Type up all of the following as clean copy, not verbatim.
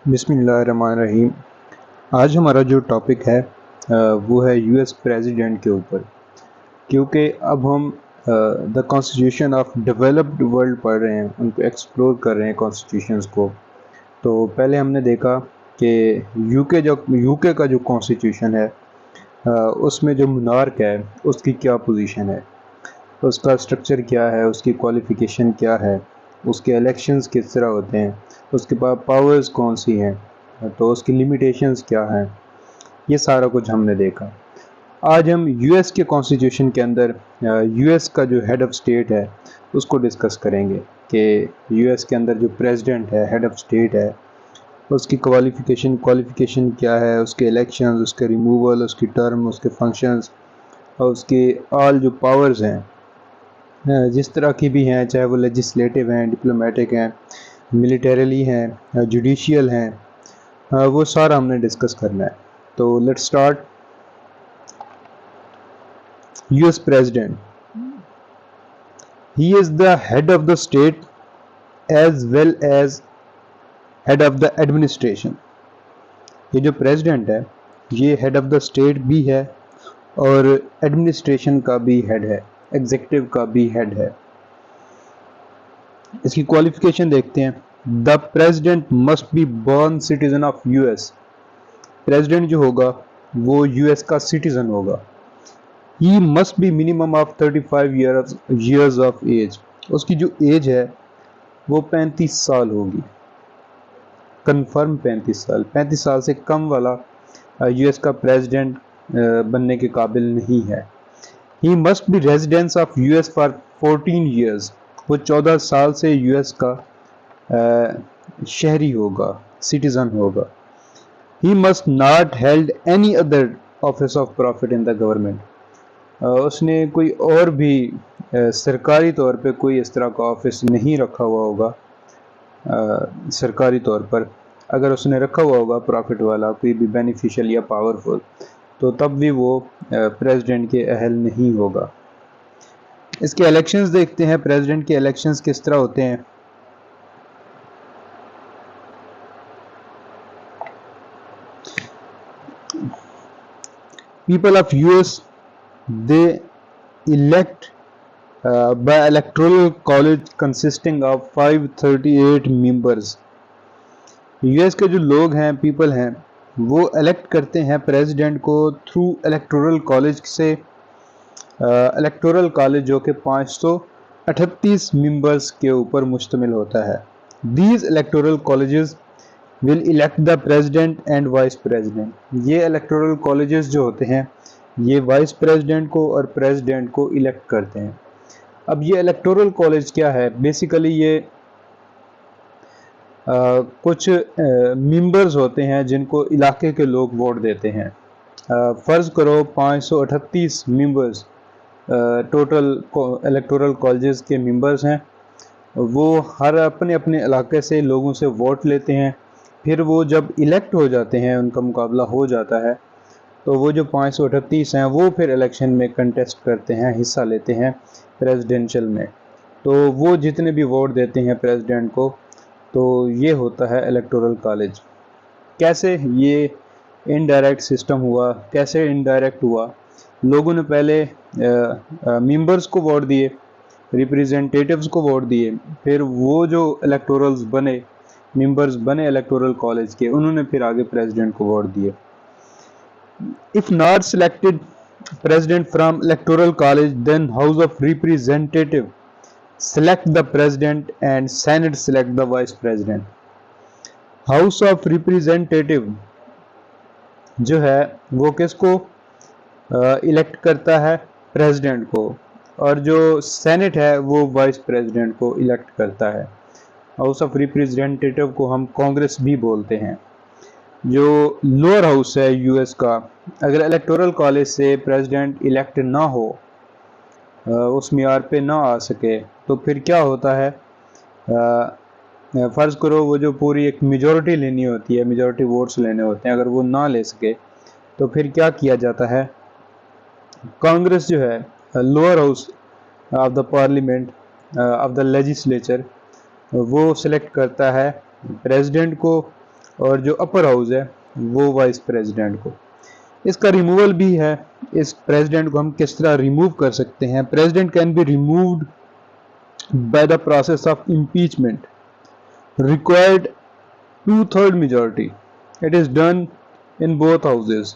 بسم اللہ الرحمن الرحیم۔ آج ہمارا جو ٹاپک ہے وہ ہے یو ایس پریزیڈنٹ کے اوپر، کیونکہ اب ہم the constitution of developed world پڑھ رہے ہیں، ان کو ایکسپلور کر رہے ہیں کانسٹیٹیوشنز کو۔ تو پہلے ہم نے دیکھا کہ یو کے کا جو کانسٹیٹیوشن ہے اس میں جو منارک ہے اس کی کیا پوزیشن ہے، اس کا اسٹرکچر کیا ہے، اس کی کوالیفیکیشن کیا ہے، اس کے الیکشنز کس طرح ہوتے ہیں، اس کے بعد پاورز کون سی ہیں، تو اس کی لمیٹیشنز کیا ہیں، یہ سارا کچھ ہم نے دیکھا۔ آج ہم یو ایس کے کانسٹیٹیوشن کے اندر یو ایس کا جو ہیڈ آف اسٹیٹ ہے اس کو ڈسکس کریں گے کہ یو ایس کے اندر جو پریزیڈنٹ ہے، ہیڈ آف اسٹیٹ ہے، اس کی کوالیفیکیشن کیا ہے، اس کے الیکشنز، اس کے ریموول، اس کی ٹرم، اس کے فنکشنز اور اس کے آل جو پاورز ہیں جس طرح کی بھی ہیں، چاہے وہ لیجسلیٹو ہیں، ڈپلومیٹک ہیں، ملیٹریلی ہیں، جوڈیشیل ہیں، وہ سارا ہم نے ڈسکس کرنا ہے۔ تو let start. U S president, he is the head of the state as well as head of the administration. یہ جو پریزیڈنٹ ہے یہ ہیڈ آف دا اسٹیٹ بھی ہے اور ایڈمنسٹریشن کا بھی ہیڈ ہے، ایگزیکٹو کا بھی ہیڈ ہے۔ اس کی کوالیفیکیشن دیکھتے ہیں۔ The president must be born citizen of U S. President جو ہوگا وہ یو ایس کا سٹیزن ہوگا۔ He must be minimum of 35 years of age. اس کی جو ایج ہے وہ 35 سال ہوگی، کنفرم 35 سال۔ 35 سال سے کم والا یو ایس کا پریزیڈنٹ بننے کے قابل نہیں ہے۔ He must be residence of U S for 14 years۔ وہ 14 سال سے یو ایس کا شہری ہوگا، سٹیزن ہوگا۔ He must not held any other office of profit in the government. اس نے کوئی اور بھی سرکاری طور پہ کوئی اس طرح کا آفس نہیں رکھا ہوا ہوگا۔ سرکاری طور پر اگر اس نے رکھا ہوا ہوگا پروفٹ والا کوئی بھی بینیفیشل یا پاورفل، تو تب بھی وہ پریزیڈنٹ کے اہل نہیں ہوگا۔ اس کے الیکشنز دیکھتے ہیں، پریزیڈنٹ کے الیکشنز کس طرح ہوتے ہیں۔ People of US, they elect by electoral college consisting of 538 members۔ U S کے جو لوگ ہیں، پیپل ہیں، وہ الیکٹ کرتے ہیں پریزیڈنٹ کو تھرو الیکٹورل کالج سے۔ الیکٹورل کالج جو کہ 538 ممبرز کے اوپر مشتمل ہوتا ہے۔ These electoral colleges will elect the president and vice president۔ یہ الیکٹورل کالجز جو ہوتے ہیں یہ وائس پریزیڈنٹ کو اور پریزیڈنٹ کو الیکٹ کرتے ہیں۔ اب یہ الیکٹورل کالج کیا ہے؟ بیسیکلی یہ کچھ ممبرز ہوتے ہیں جن کو علاقے کے لوگ ووٹ دیتے ہیں۔ فرض کرو 538 ممبرز ٹوٹل الیکٹورل کالجز کے ممبرز ہیں، وہ ہر اپنے اپنے علاقے سے لوگوں سے ووٹ لیتے ہیں، پھر وہ جب الیکٹ ہو جاتے ہیں، ان کا مقابلہ ہو جاتا ہے، تو وہ جو 538 ہیں وہ پھر الیکشن میں کنٹیسٹ کرتے ہیں، حصہ لیتے ہیں پریزیڈنشل میں۔ تو وہ جتنے بھی ووٹ دیتے ہیں پریزیڈنٹ کو، تو یہ ہوتا ہے الیکٹورل کالج۔ کیسے یہ انڈائریکٹ سسٹم ہوا؟ کیسے انڈائریکٹ ہوا؟ لوگوں نے پہلے ممبرز کو ووٹ دیے، ریپریزنٹیٹیوز کو ووٹ دیے، پھر وہ جو الیکٹورلز بنے، ممبرز بنے الیکٹورل کالج کے، انہوں نے پھر آگے پریزیڈنٹ کو ووٹ دیے۔ If not selected president from electoral college, then House of Representative select the president and Senate select the vice president۔ House of Representative جو ہے وہ کس کو الیکٹ کرتا ہے؟ پریزیڈنٹ کو، اور جو سینٹ ہے وہ وائس پریزیڈنٹ کو الیکٹ کرتا ہے۔ ہاؤس آف ریپریزنٹیٹیو کو ہم کانگریس بھی بولتے ہیں۔ جو لوور ہاؤس ہے یو ایس کا، اگر الیکٹورل کالج سے پریزیڈنٹ الیکٹ نہ ہو، اس معیار پہ نہ آ سکے، تو پھر کیا ہوتا ہے؟ فرض کرو وہ جو پوری ایک میجورٹی لینی ہوتی ہے، میجورٹی ووٹس لینے ہوتے ہیں، اگر وہ نہ لے سکے تو پھر کیا کیا جاتا ہے؟ کانگریس جو ہے، lower house of the parliament of the legislature, وہ سلیکٹ کرتا ہے پریزیڈنٹ کو اور جو اپر ہاؤس ہے وہ وائس پریزیڈنٹ کو. اس کا ریموول بھی ہے. اس پریزیڈنٹ کو ہم کس طرح ریموو کر سکتے ہیں؟ President can be removed by the process of impeachment required 2/3 majority. It is done in both houses.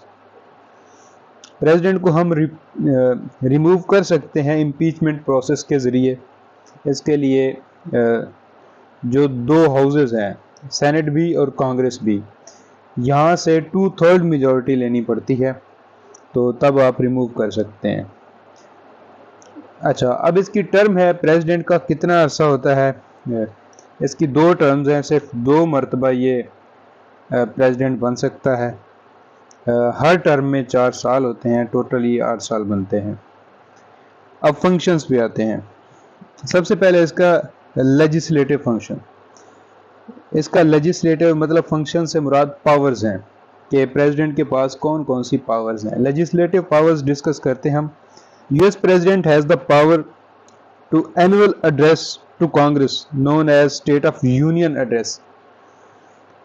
President کو ہم ریموو کر سکتے ہیں امپیچمنٹ پروسیس کے ذریعے. اس کے لیے جو دو ہاؤسز ہیں سینٹ بھی اور کانگریس بھی, یہاں سے 2/3 میجورٹی لینی پڑتی ہے, تو تب آپ ریموو کر سکتے ہیں. اچھا, اب اس کی ٹرم ہے پریزیڈنٹ کا کتنا عرصہ ہوتا ہے. اس کی 2 ٹرمز ہیں, صرف 2 مرتبہ یہ پریزیڈنٹ بن سکتا ہے. ہر ٹرم میں 4 سال ہوتے ہیں, ٹوٹل یہ 8 سال بنتے ہیں. اب فنکشنز بھی آتے ہیں. سب سے پہلے اس کا لیجسلیٹو فنکشن. اس کا لیجسلیٹو مطلب فنکشن سے مراد پاورز ہیں کہ پریزیڈنٹ کے پاس کون کون سی پاورز ہیں. لیجسلیٹو پاورز ڈسکس کرتے ہیں ہم. US President has the power to annual address to Congress known as State of Union address.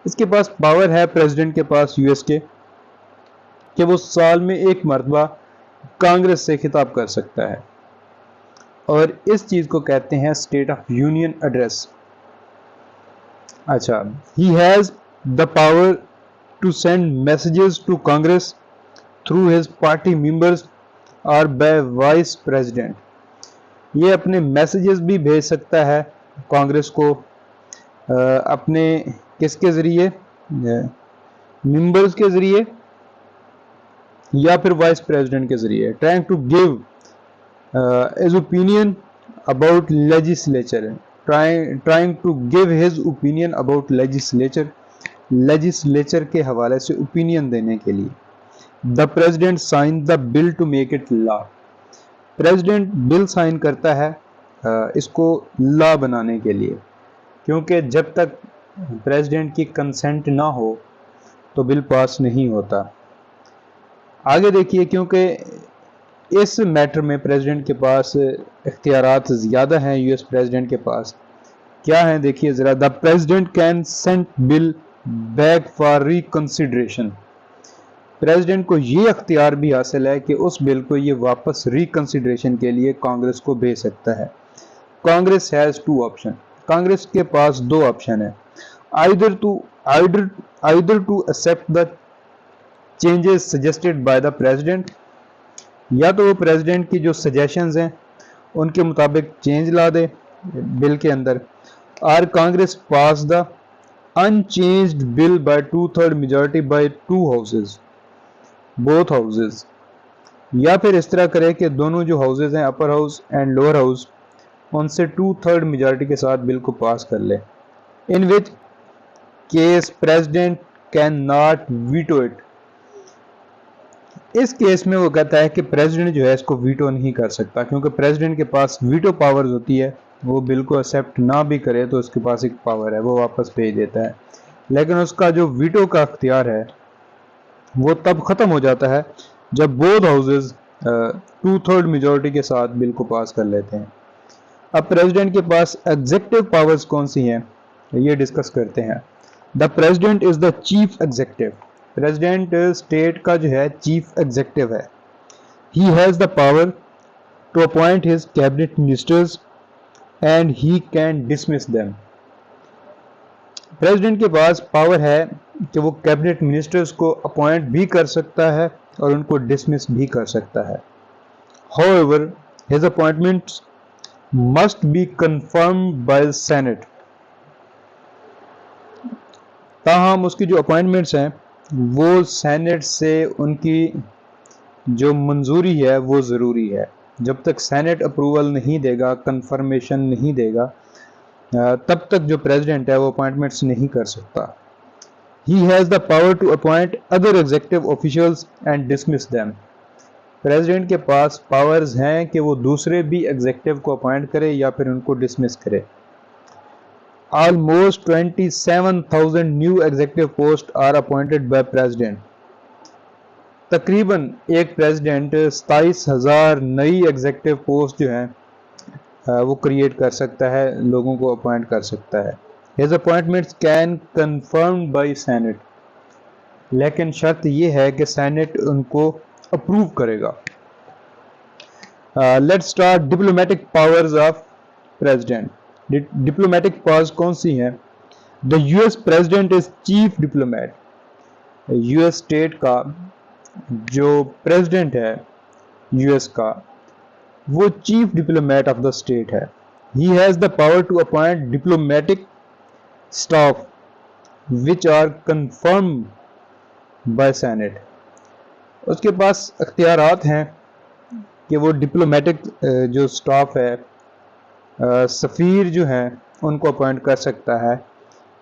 اس کے پاس پاور ہے پریزیڈنٹ کے پاس US کے کہ وہ سال میں 1 مرتبہ کانگریس سے خطاب کر سکتا ہے, اور اس چیز کو کہتے ہیں State of Union address. اچھا, he has the power to send messages to Congress through his party members اور بائی وائس پریزیڈنٹ. یہ اپنے میسیجز بھی بھیج سکتا ہے کانگریس کو اپنے کس کے ذریعے, ممبرز کے ذریعے یا پھر وائس پریزیڈنٹ کے ذریعے. Trying to give his opinion about legislature. Trying to give his opinion about legislature. legislature کے حوالے سے opinion دینے کے لیے. The president signed the bill to make it law. President bill sign کرتا ہے اس کو لا بنانے کے لیے, کیونکہ جب تک پریزیڈنٹ کی کنسنٹ نہ ہو تو بل پاس نہیں ہوتا. آگے دیکھیے, کیونکہ اس میٹر میں پریزیڈنٹ کے پاس اختیارات زیادہ ہیں US پریزیڈنٹ کے پاس. کیا ہیں دیکھیے ذرا. The president can send bill back for reconsideration. President کو یہ اختیار بھی حاصل ہے کہ اس بل کو یہ واپس ریکنسیڈریشن کے لیے کانگریس کو بھیج سکتا ہے. Congress has 2 option. کانگریس کے پاس 2 آپشن ہیں. either to accept the changes suggested by the president, یا تو وہ پریزیڈنٹ کی جو سجیشنز ہیں ان کے مطابق چینج لا دے بل کے اندر, اور کانگریس پاس the unchanged bill by 2/3 majority by 2 houses. both houses. یا پھر اس طرح کرے کہ دونوں جو ہاؤسز ہیں upper house and lower house ان سے 2/3 میجورٹی کے ساتھ بل کو پاس کر لے. in which case president cannot veto it. اس کیس میں وہ کہتا ہے کہ پریزیڈنٹ جو ہے اس کو ویٹو نہیں کر سکتا, کیونکہ پریزیڈنٹ کے پاس ویٹو پاورز ہوتی ہے. وہ بل کو ایکسیپٹ نہ بھی کرے تو اس کے پاس ایک پاور ہے, وہ واپس بھیج دیتا ہے. لیکن اس کا جو ویٹو کا اختیار ہے وہ تب ختم ہو جاتا ہے جب بوتھ ہاؤسز 2/3 میجورٹی کے ساتھ بل کو پاس کر لیتے ہیں. اب پریزیڈنٹ کے پاس ایگزیکٹو پاورز کون سی ہیں یہ ڈسکس کرتے ہیں. The president is the chief executive. President state کا جو ہے چیف ایگزیکٹو ہے. He has the power to appoint his cabinet ministers and he can dismiss them. President کے پاس پاور ہے کہ وہ کیبنٹ منسٹرز کو اپوائنٹ بھی کر سکتا ہے اور ان کو ڈسمس بھی کر سکتا ہے. However, his appointments must be confirmed by the Senate. تاہم اس کی جو اپوائنٹمنٹس ہیں وہ سینٹ سے ان کی جو منظوری ہے وہ ضروری ہے. جب تک سینٹ اپروول نہیں دے گا, کنفرمیشن نہیں دے گا, تب تک جو پریزیڈنٹ ہے وہ اپوائنٹمنٹس نہیں کر سکتا. He has the power to appoint other executive officials and dismiss them. President کے پاس پاورز ہیں کہ وہ دوسرے بھی ایگزیکٹو کو اپوائنٹ کرے یا پھر ان کو ڈسمس کرے. Almost 27,000 new executive posts are appointed by president. تقریباً ایک پریزیڈنٹ 27,000 نئی ایگزیکٹو پوسٹ جو ہیں وہ کریٹ کر سکتا ہے, لوگوں کو اپوائنٹ کر سکتا ہے. His appointments can confirmed by Senate. لیکن شرط یہ ہے کہ سینٹ ان کو اپروو کرے گا. Let's start diplomatic powers of president. Diplomatic powers کون سی ہیں؟ The US president is chief diplomat. US state کا جو پریزیڈنٹ ہے US کا وہ chief diplomat of the state ہے. He has the power to appoint diplomatic staff which are confirmed by Senate. اس کے پاس اختیارات ہیں کہ وہ ڈپلومیٹک جو سٹاف ہے سفیر جو ہیں ان کو اپوائنٹ کر سکتا ہے،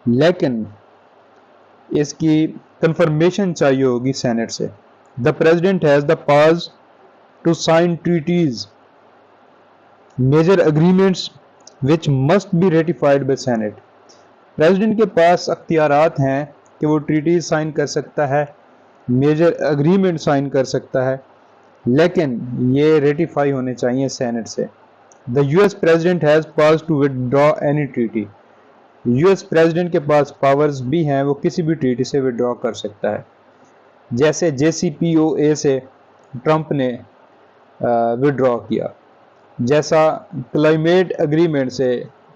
لیکن اس کی کنفرمیشن چاہیے ہوگی سینٹ سے. The president has the powers to sign treaties, major agreements which must be ratified by Senate. President کے پاس اختیارات ہیں کہ وہ ٹریٹیز سائن کر سکتا ہے، میجر اگریمنٹ سائن کر سکتا ہے، لیکن یہ ریٹیفائی ہونے چاہیے سینٹ سے. The US president has powers to withdraw any treaty. US president کے پاس پاورز بھی ہیں، وہ کسی بھی ٹریٹی سے withdraw کر سکتا ہے. جیسے JCPOA سے ٹرمپ نے withdraw کیا، جیسا کلائمیٹ اگریمنٹ سے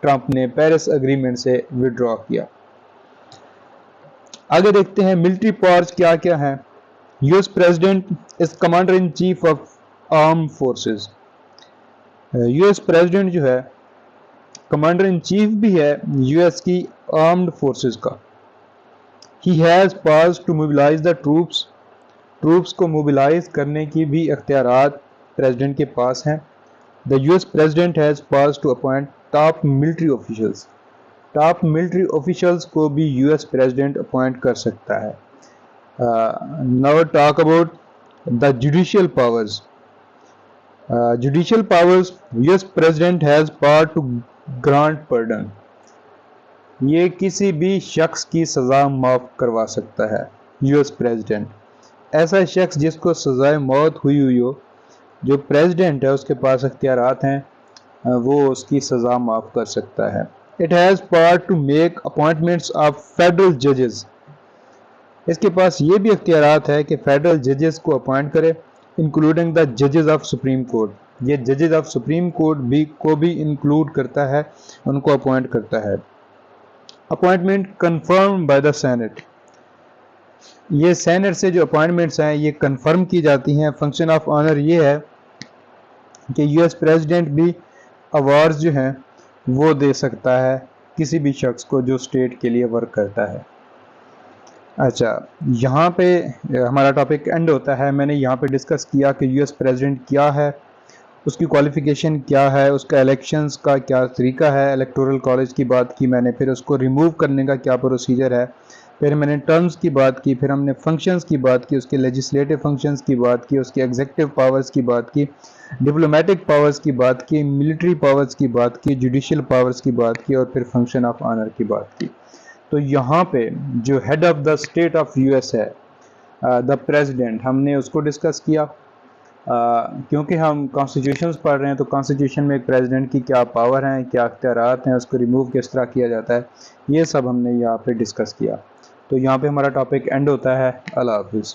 ٹرمپ نے پیرس اگریمنٹ سے withdraw کیا. آگے دیکھتے ہیں ملٹری پاورز کیا کیا ہیں. US president is commander in chief of armed forces. US president جو ہے کمانڈر ان چیف بھی ہے US کی آرمڈ فورسز کا. He has powers to mobilize the troops. Troops کو موبلائز کرنے کی بھی اختیارات پریزیڈنٹ کے پاس ہیں. The US president has powers to appoint top military officials. Top military officials کو بھی US president اپوائنٹ کر سکتا ہے. Now talk about the judicial powers. Judicial powers, US president has power to grant pardon. یہ کسی بھی شخص کی سزا معاف کروا سکتا ہے US president. ایسا شخص جس کو سزائے موت ہوئی ہو، جو پریزیڈنٹ ہے اس کے پاس اختیارات ہیں، وہ اس کی سزا معاف کر سکتا ہے. It has power to make appointments of federal judges. اس کے پاس یہ بھی اختیارات ہے کہ فیڈرل ججز کو اپوائنٹ کرے، انکلوڈنگ دا ججز آف سپریم کورٹ. یہ ججز آف سپریم کورٹ کو بھی انکلوڈ کرتا ہے، ان کو اپوائنٹ کرتا ہے. Appointment confirm by the senate. یہ سینٹ سے جو اپوائنٹمنٹس ہیں یہ کنفرم کی جاتی ہیں. فنکشن آف آنر یہ ہے کہ US پریزیڈنٹ بھی ایوارڈز جو ہیں وہ دے سکتا ہے کسی بھی شخص کو جو اسٹیٹ کے لیے ورک کرتا ہے. اچھا، یہاں پہ ہمارا ٹاپک اینڈ ہوتا ہے. میں نے یہاں پہ ڈسکس کیا کہ US پریزیڈنٹ کیا ہے، اس کی کوالیفیکیشن کیا ہے، اس کا الیکشنز کا کیا طریقہ ہے. الیکٹورل کالج کی بات کی میں نے، پھر اس کو ریموو کرنے کا کیا پروسیجر ہے، پھر میں نے ٹرمز کی بات کی، پھر ہم نے فنکشنز کی بات کی، اس کے لیجسلیٹو فنکشنز کی بات کی، اس کے ایگزیکٹو پاورز کی بات کی، ڈپلومیٹک پاورز کی بات کی، ملٹری پاورز کی بات کی، جوڈیشل پاورز کی بات کی، اور پھر فنکشن آف آنر کی بات کی. تو یہاں پہ جو head of the state of US ہے دا پریزیڈنٹ، ہم نے اس کو ڈسکس کیا. کیونکہ ہم کانسٹیٹیوشنز پڑھ رہے ہیں تو کانسٹیٹیوشن میں ایک پریزیڈنٹ کی کیا پاور ہیں، کیا اختیارات ہیں، اس کو ریموو کس طرح کیا جاتا ہے، یہ سب ہم نے یہاں پہ ڈسکس کیا. تو یہاں پہ ہمارا ٹاپک اینڈ ہوتا ہے. اللہ حافظ.